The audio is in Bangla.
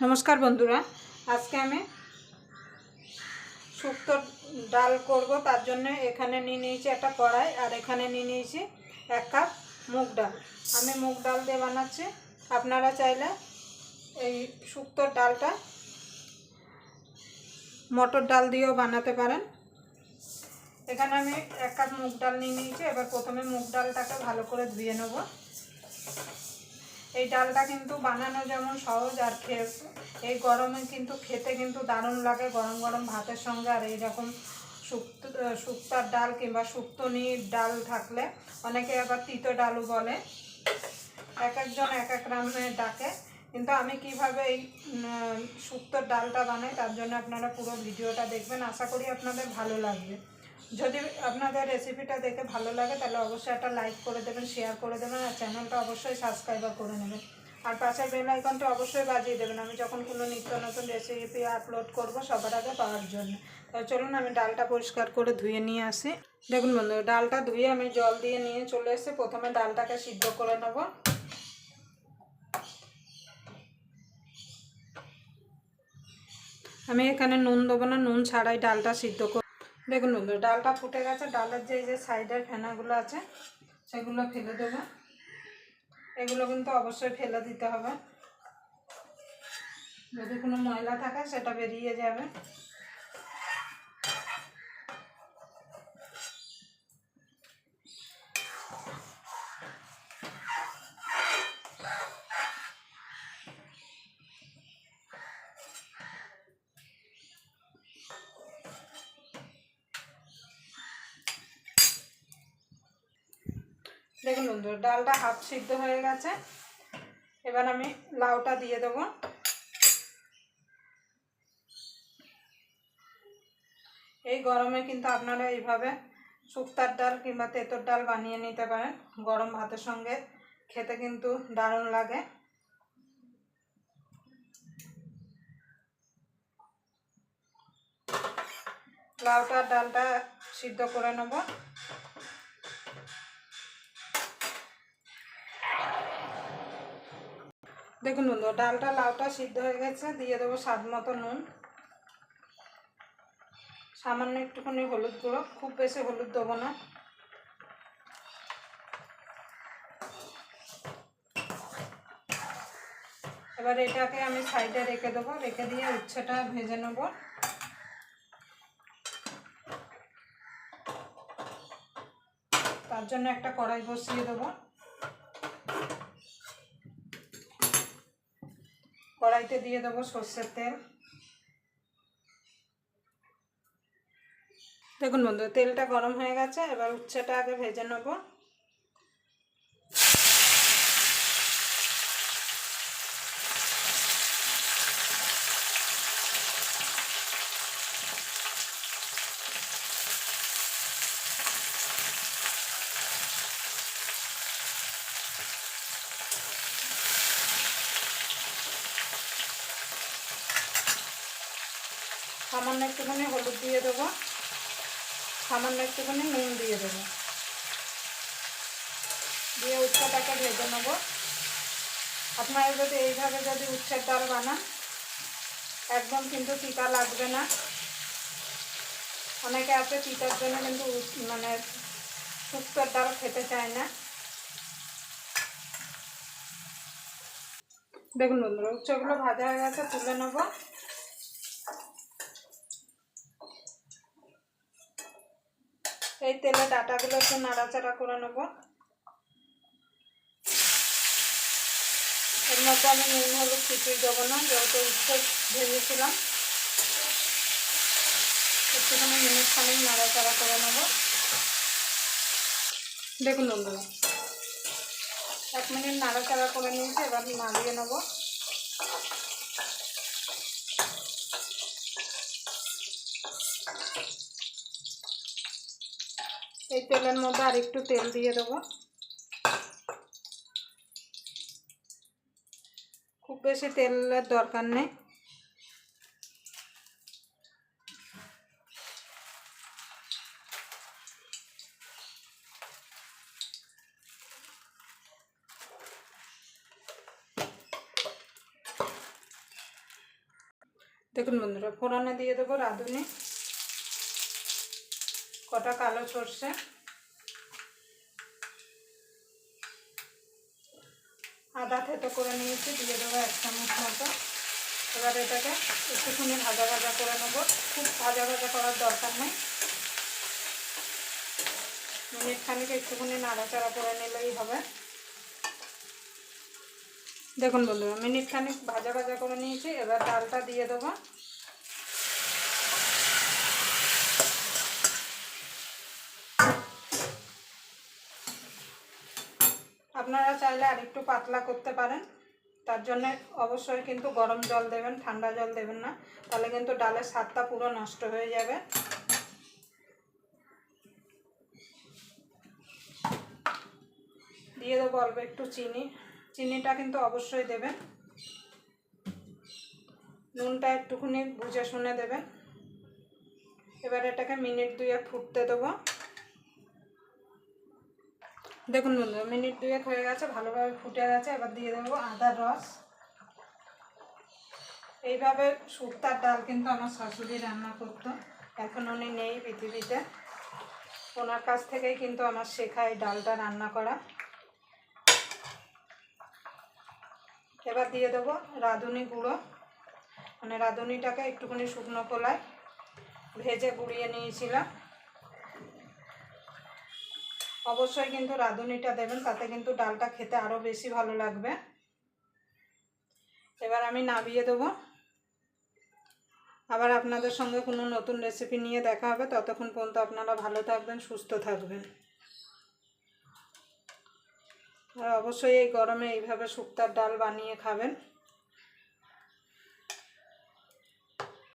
नमस्कार बंधुरा आज के हमें शुक्तो डाल करब तार जन्य एखाने निये निয়েছি একটা কড়াই আর এখানে নিয়ে নিয়েছি 1 কাপ মুগ ডাল। আমি মুগ ডাল দিয়ে বানাচ্ছি, আপনারা চাইলে এই শুক্তোর ডালটা মটর ডাল দিয়েও বানাতে পারেন। এখানে আমি 1 কাপ মুগ ডাল নিয়ে নিয়েছি। এবার প্রথমে মুগ ডালটাকে ভালো করে ধুয়ে নেব। এই ডালটা কিন্তু বানানো যেমন সহজ আর এই গরমে কিন্তু খেতে কিন্তু দারুণ লাগে গরম গরম ভাতের সঙ্গে। আর এইরকম শুক্তার ডাল কিংবা শুক্তনির ডাল থাকলে, অনেকে আবার তিতো ডালও বলে, এক একজন এক এক নামে ডাকে। কিন্তু আমি কিভাবে এই শুক্তোর ডালটা বানাই তার জন্য আপনারা পুরো ভিডিওটা দেখবেন, আশা করি আপনাদের ভালো লাগবে। যদি আপনাদের রেসিপিটা দেখে ভালো লাগে তাহলে অবশ্যই একটা লাইক করে দেবেন, শেয়ার করে দেবেন, আর চ্যানেলটা অবশ্যই সাবস্ক্রাইব করে নেবেন। আর পাশের বেল আইকনটা অবশ্যই বাজিয়ে দেবেন, আমি যখন কোনো নিত্য নতুন রেসিপি আপলোড করব সবার আগে পাওয়ার জন্য। তাহলে চলুন আমি ডালটা পরিষ্কার করে ধুয়ে নিয়ে আসি। দেখুন বন্ধু, ডালটা ধুয়ে আমি জল দিয়ে নিয়ে চলে এসে প্রথমে ডালটাকে সিদ্ধ করে নেব। আমি এখানে নুন দেবো না, নুন ছাড়াই ডালটা সিদ্ধ করে। দেখুন বন্ধু, ডালটা ফুটে গেছে। ডালের যে সাইডের ফেনাগুলো আছে সেগুলো ফেলে দেবো। এগুলো কিন্তু অবশ্যই ফেলে দিতে হবে, যদি কোনো ময়লা থাকে সেটা বেরিয়ে যাবে। দেখুন বন্ধু, ডালটা হাফ সিদ্ধ হয়ে গেছে। এবার আমি লাউটা দিয়ে দেবো। এই গরমে কিন্তু আপনারা এইভাবে শুক্তার ডাল কিংবা তেঁতোর ডাল বানিয়ে নিতে পারেন, গরম ভাতের সঙ্গে খেতে কিন্তু দারুণ লাগে। লাউটার ডালটা সিদ্ধ করে নেব। দেখুন বন্ধু, ডালটা লাউটা সিদ্ধ হয়ে গেছে। দিয়ে দেবো স্বাদ মতো নুন, সামান্য একটুখানি হলুদ গুঁড়ো, খুব বেশি হলুদ দেবো না। এবার এটাকে আমি সাইডে রেখে দেবো, রেখে দিয়ে উচ্ছেটা ভেজে নেব। তার জন্য একটা কড়াই বসিয়ে দেবো। কড়াইতে দিয়ে দেবো সর্ষের তেল। দেখুন বন্ধু, তেলটা গরম হয়ে গেছে। এবার উচ্ছেটা আগে ভেজে নেব। সামান্য একটুখানি হলুদ দিয়ে দেবো, সামান্য একটুখানি নুন দিয়ে দেবো, দিয়ে উচ্ছেটাকে ভেজে নেব। আপনারা যদি এইভাবে যদি উচ্ছের ডাল বানান একদম কিন্তু তিতা লাগবে না। অনেকে আছে তিতার জন্য কিন্তু মানে শুক্তোর ডাল খেতে চায় না। দেখুন বন্ধুরা, উচ্ছেগুলো ভাজা হয়ে গেছে, তুলে নেব। এই তেলে ডাঁটাগুলো একটু নাড়াচাড়া করে নেব। এর মধ্যে আমি নুন হলুদ কিছুই দেবো না, যেহেতু উচ্ছে ভেজেছিলাম। একটুখানি মিনিট খানিক নাড়াচাড়া করে নেব। দেখুন বন্ধুরা, 1 মিনিট নাড়াচাড়া করে নিয়েছি। এবার নাড়িয়ে নেব। এই তেলের মধ্যে আর একটু তেল দিয়ে দেবো, খুব বেশি তেলের দরকার নেই। দেখুন বন্ধুরা, ফোড়নে দিয়ে দেবো রাঁধুনি, কটা কালো সর্ষে, আদা থেতো করে নিয়েছি, দিয়ে দেবো 1 চামচ মতো। এবার এটাকে একটুখানি ভাজা ভাজা করে নেবো, খুব ভাজা ভাজা করার দরকার নেই, মিনিট খানিক একটুখানি নাড়াচাড়া করে নিলেই হবে। দেখুন বন্ধুরা, মিনিট খানিক ভাজা ভাজা করে নিয়েছি। এবার ডালটা দিয়ে দেবো। আপনারা চাইলে আরেকটু পাতলা করতে পারেন, তার জন্য অবশ্যই কিন্তু গরম জল দেবেন, ঠান্ডা জল দেবেন না, তাহলে কিন্তু ডালের স্বাদটা পুরো নষ্ট হয়ে যাবে। দিয়ে দেবো অল্প একটু চিনি, চিনিটা কিন্তু অবশ্যই দেবেন। নুনটা একটুখানি বুঝে শুনে দেবেন। এবার এটাকে মিনিট 2 ফুটতে দেবো। দেখুন বন্ধুরা, মিনিট 2 হয়ে গেছে, ভালোভাবে ফুটে গেছে। এবার দিয়ে দেবো আদার রস। এইভাবে শুক্তার ডাল কিন্তু আমার শাশুড়ি রান্না করতো, এখন উনি নেই পৃথিবীতে। ওনার কাছ থেকেই কিন্তু আমার শেখা এই ডালটা রান্না করা। এবার দিয়ে দেবো রাঁধুনি গুঁড়ো, মানে রাঁধুনিটাকে একটুখানি শুকনো খোলায় ভেজে গুঁড়িয়ে নিয়েছিলাম। অবশ্যই কিন্তু রাঁধুনিটা দেবেন, তাতে কিন্তু ডালটা খেতে আরও বেশি ভালো লাগবে। এবার আমি নামিয়ে দেবো। আবার আপনাদের সঙ্গে কোনো নতুন রেসিপি নিয়ে দেখা হবে। ততক্ষণ পর্যন্ত আপনারা ভালো থাকবেন, সুস্থ থাকবেন। আর অবশ্যই এই গরমে এইভাবে শুক্তার ডাল বানিয়ে খাবেন।